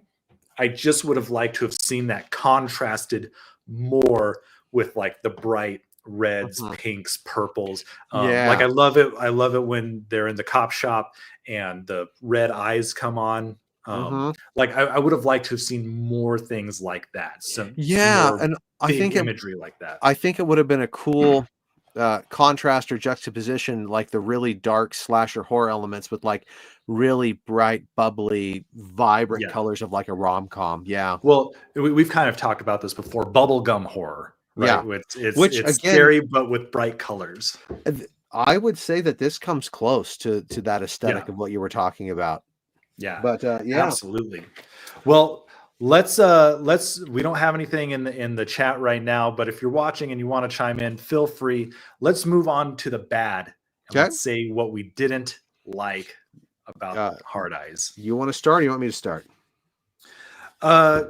I just would have liked to have seen that contrasted more with like the bright reds, Mhm. pinks, purples. Like Yeah. I love it. I love it when they're in the cop shop and the red eyes come on. Mhm. Like I would have liked to have seen more things like that. Some Yeah, more and big imagery like that. I think it would have been a cool contrast or juxtaposition, like the really dark slasher horror elements with like really bright, bubbly, vibrant Yeah. colors of like a rom com. Yeah, Well, we've kind of talked about this before. Bubblegum horror, right? yeah. It's Which it's again, scary but with bright colors. I would say that this comes close to that Yeah. aesthetic of what you were talking about. Yeah, But yeah, absolutely. Well, let's we don't have anything in the chat right now, but if you're watching and you want to chime in, feel free. Let's move on to the bad and okay. let's say what we didn't like about Uh, Hard Eyes. you want to start? Or you want me to start? Uh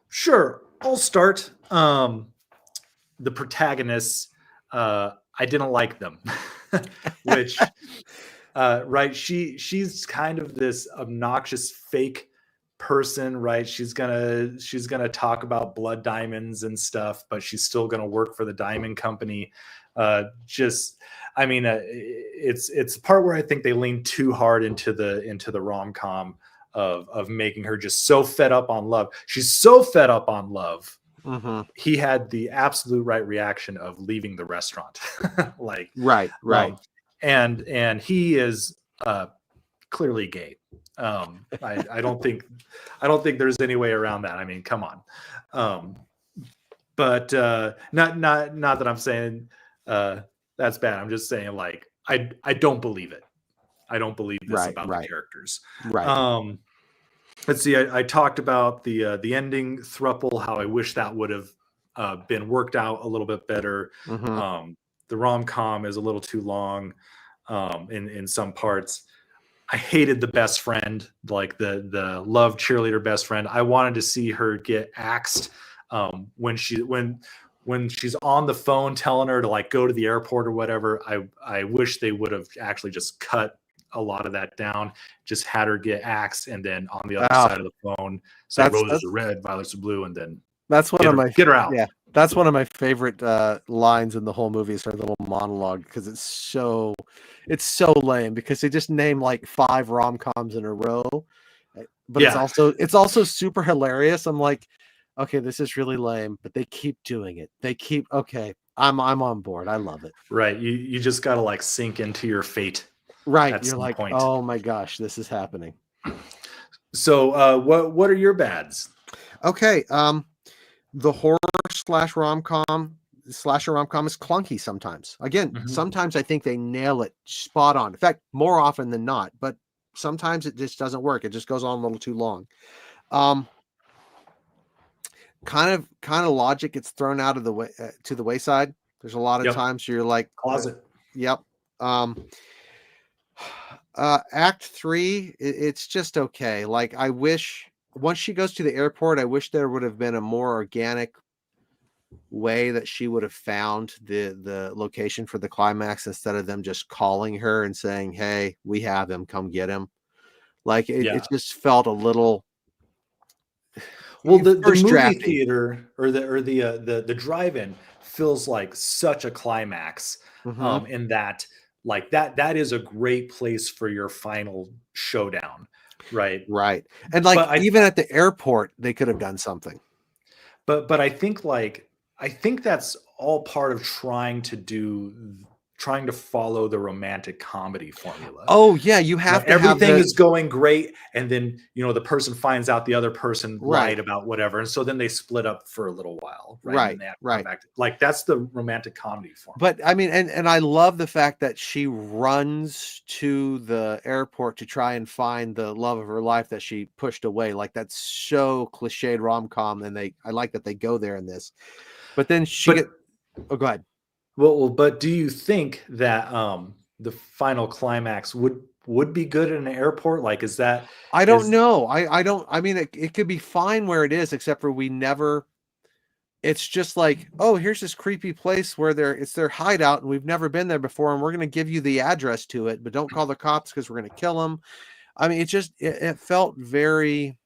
sure, I'll start. The protagonists, I didn't like them. Which right, she's kind of this obnoxious fake person, right? She's gonna talk about blood diamonds and stuff, but she's still gonna work for the diamond company. Just I mean, it's a part where I think they lean too hard into the rom-com of making her just so fed up on love. She's so fed up on love. Hmm. He had the absolute right reaction of leaving the restaurant. Like Right, right. um and he is clearly gay. I don't think there's any way around that. I mean, come on. Um, but not that I'm saying that's bad. I'm just saying like I don't believe it. I don't believe this about the characters. Right. Let's see. I talked about the ending thruple, how I wish that would have been worked out a little bit better. Mm-hmm. The rom-com is a little too long in some parts. I hated the best friend, like the love cheerleader best friend. I wanted to see her get axed when she's on the phone telling her to like go to the airport or whatever. I wish they would have actually just cut a lot of that down, just had her get axed, and then on the other side of the phone say roses are red, violets are blue, and then that's one get her out. Yeah, that's one of my favorite lines in the whole movie, is her little monologue, because it's so lame, because they just name like 5 rom-coms in a row, but it's also super hilarious. I'm like, okay, this is really lame, but they keep doing it. Okay, I'm on board. I love it. Right, you just gotta like sink into your fate. Right, you're like, oh my gosh, this is happening. So, what are your bads? Okay, the horror / rom-com slasher rom-com is clunky sometimes. Again, sometimes I think they nail it spot on. In fact, more often than not, but sometimes it just doesn't work. It just goes on a little too long. Kind of logic gets thrown out of the way to the wayside. There's a lot of times you're like, closet. Yep. Act 3, it's just okay. Like, I wish once she goes to the airport, I wish there would have been a more organic way that she would have found the location for the climax, instead of them just calling her and saying, hey, we have him, come get him. Like, it just felt a little. Well, the movie theater or the drive-in feels like such a climax, in that, like, that is a great place for your final showdown, right? And like, even at the airport they could have done something, but I think that's all part of trying to follow the romantic comedy formula. Oh yeah, you have to everything is going great, and then the person finds out the other person lied about whatever, and so then they split up for a little while, right? Like, that's the romantic comedy formula. But I mean, and I love the fact that she runs to the airport to try and find the love of her life that she pushed away. Like, that's so cliched rom-com, and I like that they go there in this. But then oh, go ahead. Well, but do you think that the final climax would be good in an airport? Like, is that? I don't know. I don't. I mean, it could be fine where it is, except for we never. It's just like, oh, here's this creepy place where it's their hideout, and we've never been there before, and we're going to give you the address to it, but don't call the cops because we're going to kill them. I mean, it felt very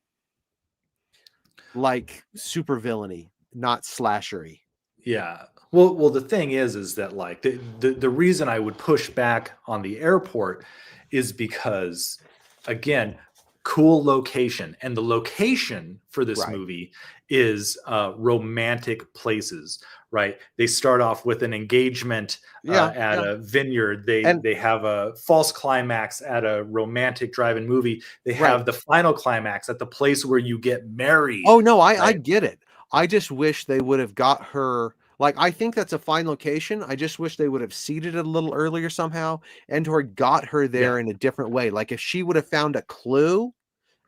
like super villainy, not slashery. Yeah. Well, the thing is that, like, the reason I would push back on the airport is because, again, cool location, and the location for this movie is romantic places, right? They start off with an engagement at a vineyard. They have a false climax at a romantic drive-in movie. They have the final climax at the place where you get married. Oh no, I get it. I just wish they would have got her. Like, I think that's a fine location. I just wish they would have seeded it a little earlier somehow, and got her there in a different way. Like, if she would have found a clue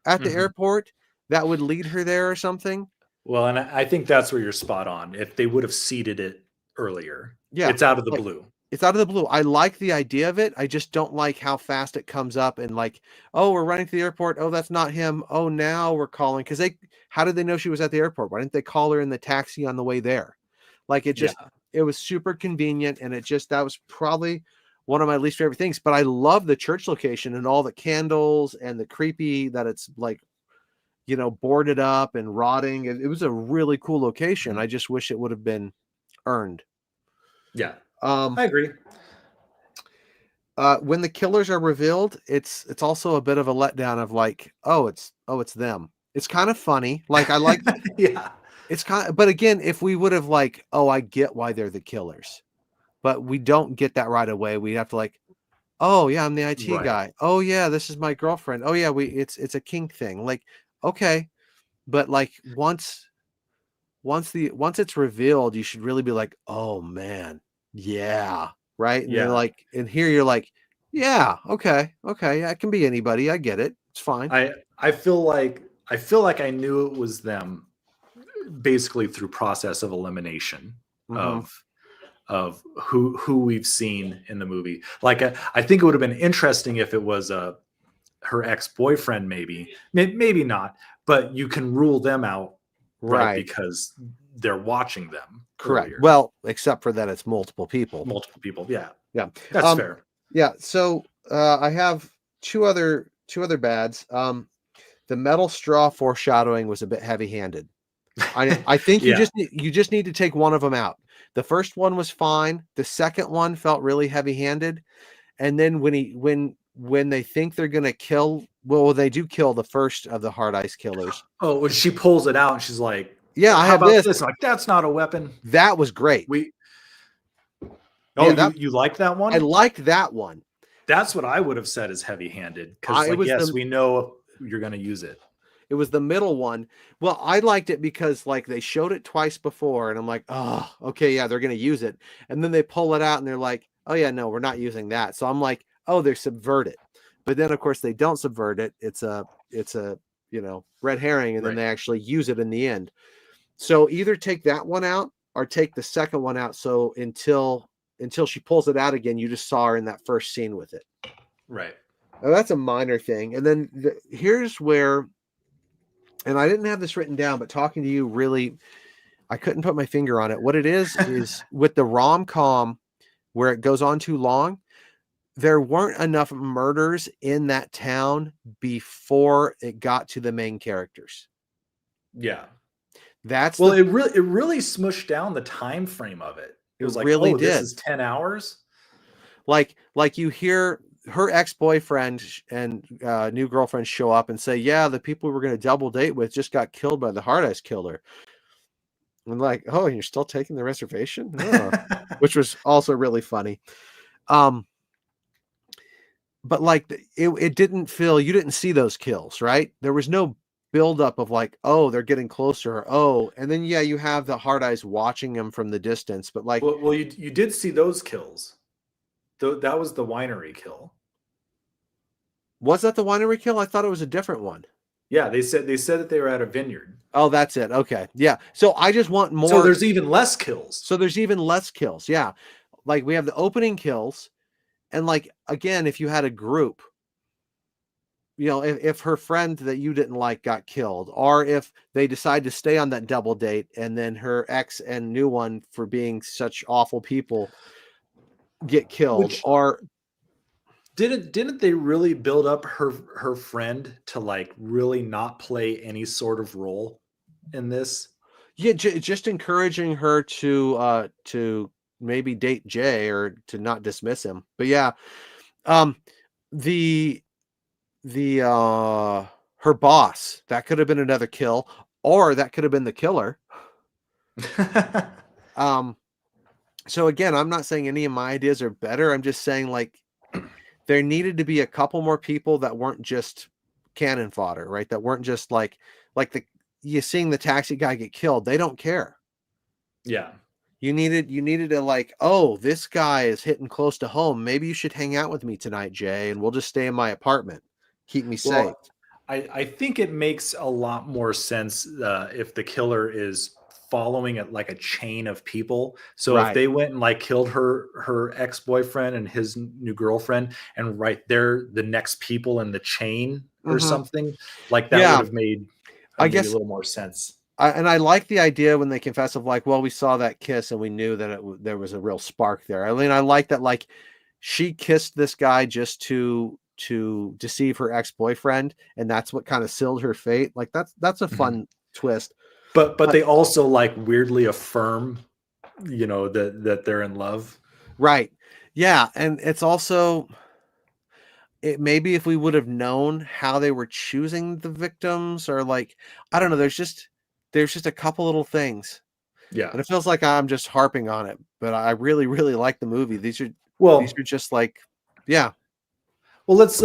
at the airport that would lead her there or something. Well, and I think that's where you're spot on. If they would have seeded it earlier, it's out of the blue. It's out of the blue. I like the idea of it. I just don't like how fast it comes up, and like, oh, we're running to the airport. Oh, that's not him. Oh, now we're calling. Because how did they know she was at the airport? Why didn't they call her in the taxi on the way there? Like, it was super convenient, and that was probably one of my least favorite things. But I love the church location and all the candles and the creepy that it's like, boarded up and rotting. It was a really cool location. I just wish it would have been earned. Yeah. I agree. When the killers are revealed, it's also a bit of a letdown of like, it's them. It's kind of funny. Like, I like it's kind of, but again, if we would have like, I get why they're the killers, but we don't get that right away. We have to like, oh yeah, I'm the IT guy. Oh yeah, this is my girlfriend. Oh yeah, it's a kink thing. Like, okay, but like once it's revealed, you should really be like, oh man, yeah, right. And you're like, and here you're like, Yeah. Okay. Okay. Yeah, it can be anybody. I get it. It's fine. I feel like I knew it was them basically through process of elimination Hmm. of who we've seen in the movie. Like I think it would have been interesting if it was her ex-boyfriend, maybe not, but you can rule them out, right? Right. Because they're watching them Correct. earlier. Well, except for that it's multiple people. Multiple people. Yeah, Yeah. that's fair. Yeah. So I have two other bads. The metal straw foreshadowing was a bit heavy-handed. I think Yeah. you just need to take one of them out. The first one was fine. The second one felt really heavy-handed. And then when they think they're gonna kill, well, they do kill the first of the hard ice killers. Oh, when she pulls it out and she's like, Yeah, I how have about this. this? I'm like, that's not a weapon. That was great. We Oh, Yeah, that you like that I one? liked that one. That's what I would have said is heavy-handed. Because It like, was yes, the we know you're gonna use it. It was the middle one. Well, I liked it because like they showed it twice before, and I'm like, oh, okay, yeah, they're gonna use it. And then they pull it out and they're like, oh yeah, no, we're not using that. So I'm like, oh, they're subvert it. But then of course they don't subvert it. It's a red herring, and then Right. they actually use it in the end. So either take that one out or take the second one out. So until she pulls it out again, you just saw her in that first scene with it. Right. Now, that's a minor thing. And then here's where, and I didn't have this written down, but talking to you really, I couldn't put my finger on it. What it is with the rom-com where it goes on too long, there weren't enough murders in that town before it got to the main characters. Yeah. That's Well, it really smushed down the time frame of it. It was like, really oh, this did. is 10 hours. Like you hear her ex-boyfriend and new girlfriend show up and say, yeah, the people we were going to double date with just got killed by the hard ice killer. And like, oh, you're still taking the reservation? Oh. Which was also really funny. But like it didn't feel, you didn't see those kills, right? There was no buildup of like, oh, they're getting closer. Oh, and then yeah, you have the hard eyes watching them from the distance, but like, Well, you did see those kills. That was the winery kill. was that the winery kill? I thought it was a different one. Yeah, they said that they were at a vineyard. Oh, that's it. Okay. Yeah. So I just want more. So there's even less kills. So there's even less kills. Yeah. Like we have the opening kills. And like, again, if you had a group, if her friend that you didn't like got killed, or if they decide to stay on that double date and then her ex and new one for being such awful people get killed, Which or didn't they really build up her friend to like really not play any sort of role in this? yeah, just encouraging her to maybe date Jay or to not dismiss him. But yeah, the her boss, that could have been another kill, or that could have been the killer. So again, I'm not saying any of my ideas are better. I'm just saying like there needed to be a couple more people that weren't just cannon fodder, right? That weren't just like you seeing the taxi guy get killed. They don't care. Yeah. You needed to like, oh, this guy is hitting close to home. Maybe you should hang out with me tonight, Jay, and we'll just stay in my apartment. Keep me safe. Well, I think it makes a lot more sense if the killer is following it like a chain of people. So if Right. they went and like killed her ex-boyfriend and his new girlfriend, and right there the next people in the chain or something, like that Yeah. would have made I maybe guess a little more sense. and I like the idea when they confess of like, well, we saw that kiss and we knew that there was a real spark there. I mean, I like that like she kissed this guy just to deceive her ex-boyfriend, and that's what kind of sealed her fate. Like that's a fun twist. But they also like weirdly affirm, that they're in love. Right. Yeah, and it's also maybe if we would have known how they were choosing the victims, or like, I don't know, there's just a couple little things. Yeah. And it feels like I'm just harping on it, but I really, really like the movie. These are just like, yeah. Well, let's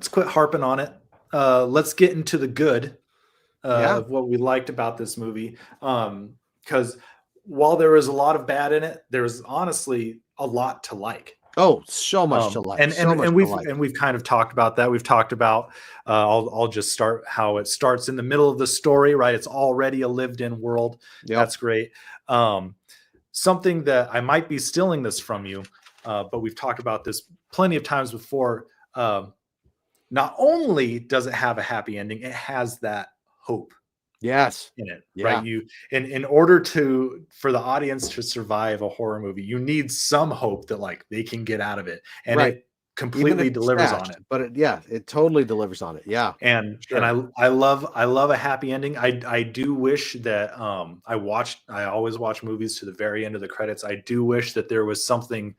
quit harping on it. Let's get into the good of what we liked about this movie. Because while there was a lot of bad in it, there was honestly a lot to like. Oh, so much to like. And So much to like. we've kind of talked about that. We've talked about I'll just start how it starts in the middle of the story, right? It's already a lived-in world. Yep. That's great. Something that I might be stealing this from you, but we've talked about this plenty of times before. Not only does it have a happy ending, it has that hope Yes. in it, Yeah. right? You in order for the audience to survive a horror movie, you need some hope that like they can get out of it, and Right. it completely delivers on it. But it totally delivers on it. Yeah. And Sure. I love a happy ending. I do wish that I always watch movies to the very end of the credits. I do wish that there was something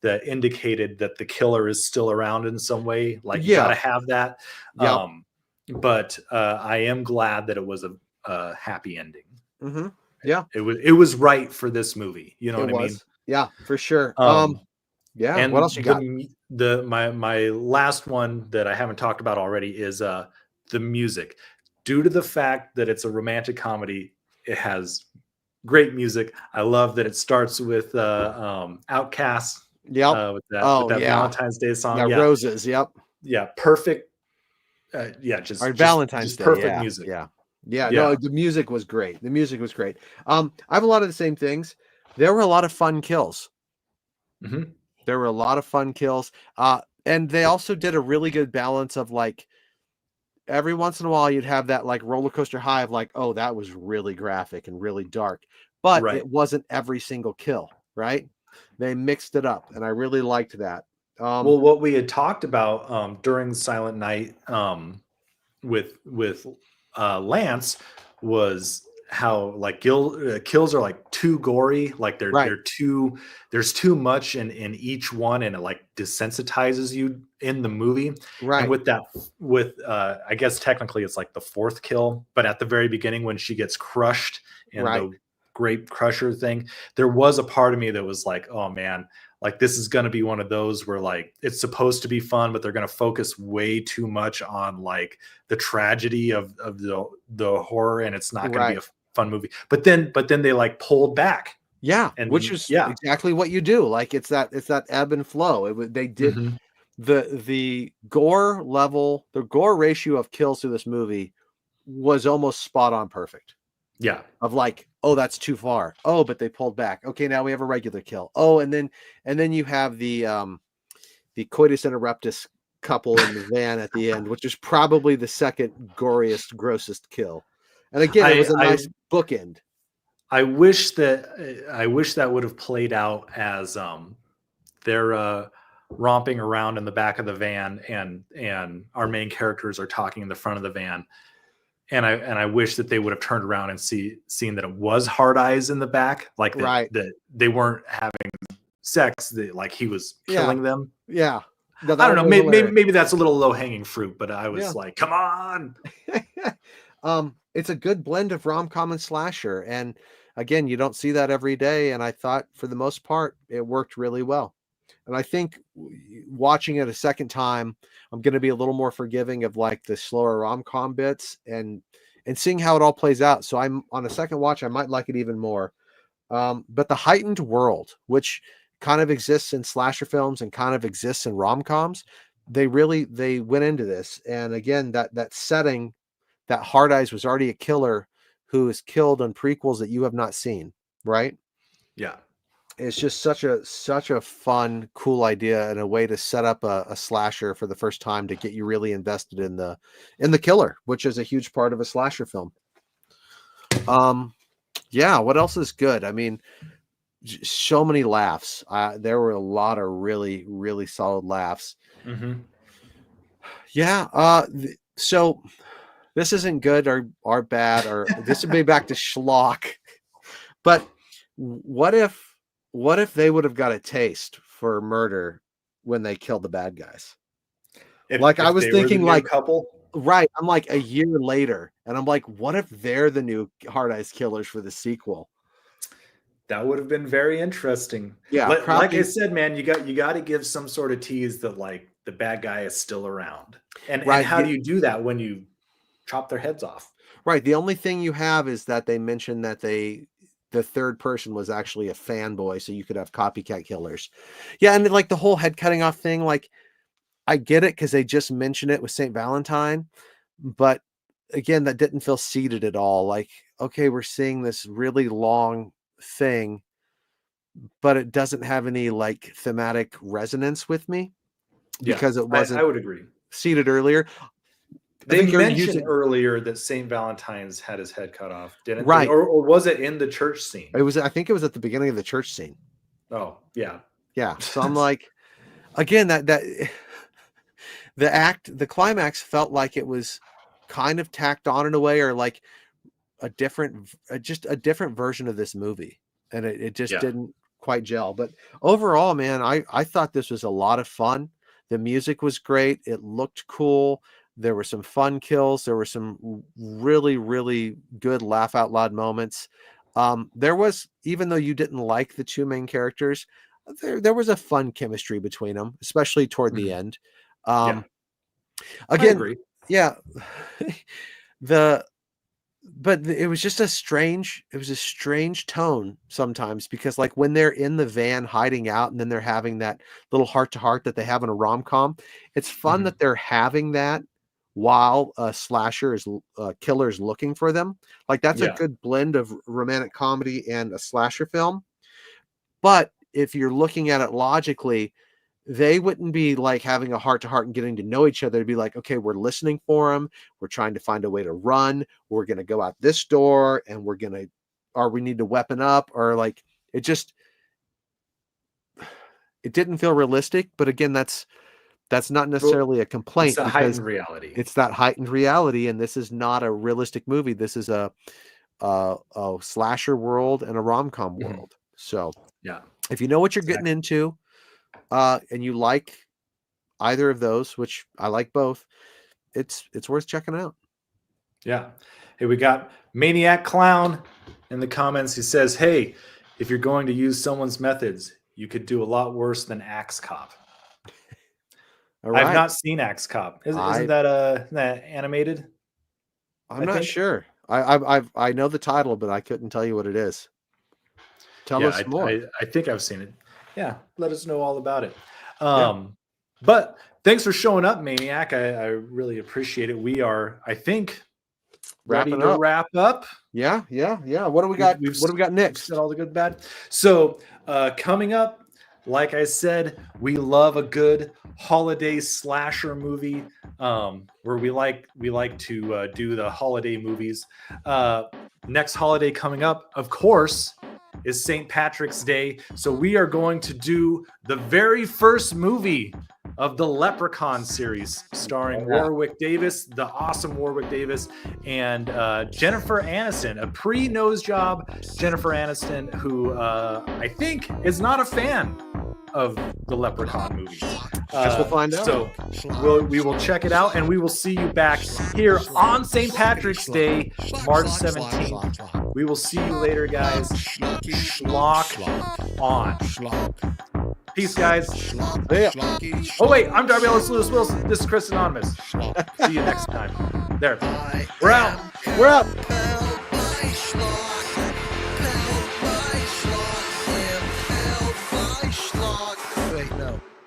that indicated that the killer is still around in some way. Like you gotta have that. Yep. But I am glad that it was a happy ending. Mm-hmm. Yeah. It was right for this movie. You know what I mean? Yeah, for sure. Yeah. And What else you got? My last one that I haven't talked about already is the music. Due to the fact that it's a romantic comedy, it has great music. I love that it starts with Outcast. Yep. With that Valentine's Day song. Yeah, Roses. Yep. Yeah, perfect. Just Valentine's Day. Perfect music. Yeah. No, the music was great. I have a lot of the same things. There were a lot of fun kills. Mm-hmm. There were a lot of fun kills. And they also did a really good balance of like every once in a while you'd have that like roller coaster high of like, oh, that was really graphic and really dark. But it wasn't every single kill, right? They mixed it up, and I really liked that. Well, what we had talked about during Silent Night with Lance was how like kills are like too gory, like they're there's too much in each one, and it like desensitizes you in the movie. Right. And with I guess technically it's like the fourth kill, but at the very beginning when she gets crushed in the grape crusher thing, there was a part of me that was like, oh man, like this is going to be one of those where like it's supposed to be fun, but they're going to focus way too much on like the tragedy of the horror, and it's not going to be a fun movie. But then they like pulled back. Yeah, and which is exactly what you do. Like it's that ebb and flow. They did the gore level, the gore ratio of kills through this movie was almost spot on perfect. Yeah. Of like, oh, that's too far. Oh, but they pulled back. Okay, now we have a regular kill. Oh, and then you have the coitus interruptus couple in the van at the end, which is probably the second goriest, grossest kill. And again, it was a nice bookend. I wish that would have played out as they're romping around in the back of the van, and our main characters are talking in the front of the van. And I wish that they would have turned around and seen that it was Hard Eyes in the back, like that they weren't having sex, that like he was killing them. Yeah. No, I don't know. Maybe that's a little low hanging fruit, but I was like, come on. It's a good blend of rom-com and slasher. And again, you don't see that every day. And I thought for the most part, it worked really well. And I think watching it a second time, I'm going to be a little more forgiving of like the slower rom-com bits and seeing how it all plays out. So I'm on a second watch, I might like it even more. But the heightened world, which kind of exists in slasher films and kind of exists in rom-coms, they went into this. And again, that setting, that Hard Eyes was already a killer who is killed on prequels that you have not seen, right? Yeah. It's just such a fun, cool idea and a way to set up a slasher for the first time to get you really invested in the killer, which is a huge part of a slasher film. Yeah. What else is good? I mean, so many laughs. There were a lot of really, really solid laughs. Mm-hmm. Yeah. So this isn't good or bad, or this would be back to schlock. But what if they would have got a taste for murder when they killed the bad guys? If I was thinking like couple, right. I'm like a year later and I'm like, what if they're the new Hard Eyes killers for the sequel? That would have been very interesting. Yeah. Like I said, man, you got to give some sort of tease that like the bad guy is still around. And how do you do that when you chop their heads off? Right. The only thing you have is that they mentioned that they the third person was actually a fanboy, so you could have copycat killers. Yeah, and like the whole head cutting off thing, like I get it because they just mentioned it with St. Valentine, but again, that didn't feel seated at all. Like, okay, we're seeing this really long thing, but it doesn't have any like thematic resonance with me because it wasn't I would agree. seated earlier. They mentioned earlier that St. Valentine's had his head cut off, didn't they? Right. Or was it in the church scene? It was, I think it was at the beginning of the church scene. Oh, yeah. Yeah. So I'm like, again, that the climax felt like it was kind of tacked on in a way, or like just a different version of this movie. And it just didn't quite gel. But overall, man, I thought this was a lot of fun. The music was great. It looked cool. There were some fun kills. There were some really, really good laugh out loud moments. There was, even though you didn't like the two main characters, there was a fun chemistry between them, especially toward the end. Again, I agree. Yeah. But it was just a strange tone sometimes, because like when they're in the van hiding out and then they're having that little heart to heart that they have in a rom-com, it's fun that they're having that while a killer is looking for them. Like that's a good blend of romantic comedy and a slasher film. But if you're looking at it logically, they wouldn't be like having a heart to heart and getting to know each other. It'd be like, okay, we're listening for him. We're trying to find a way to run. We're going to go out this door and we need to weapon up, or like, it didn't feel realistic. But again, that's not necessarily a complaint. It's a heightened reality. It's that heightened reality. And this is not a realistic movie. This is a slasher world and a rom-com world. So yeah, if you know what you're getting into, and you like either of those, which I like both, it's worth checking out. Yeah. Hey, we got Maniac Clown in the comments. He says, hey, if you're going to use someone's methods, you could do a lot worse than Axe Cop. All right. I've not seen Axe Cop. Isn't that animated? I'm not sure. I know the title, but I couldn't tell you what it is. Tell us more. I think I've seen it. Yeah, let us know all about it. But thanks for showing up, Maniac. I really appreciate it. We are, I think, ready to wrap up. Yeah. What do we got? What do we got next? Said all the good, bad. So coming up, like I said, we love a good holiday slasher movie, where we like to do the holiday movies. Next holiday coming up, of course, is St. Patrick's Day. So we are going to do the very first movie of the Leprechaun series, starring Warwick Davis, the awesome Warwick Davis, and Jennifer Aniston, a pre-nose job Jennifer Aniston, who I think is not a fan of the Leprechaun movies. Guess we'll find out. So we will check it out, and we will see you back here on St. Patrick's Day, March 17th. We will see you later, guys. Schlock on. Peace, guys. Yeah. Oh, wait, I'm Darby Ellis Lewis Wilson. This is Chris Anonymous. See you next time. There. We're out. We're out.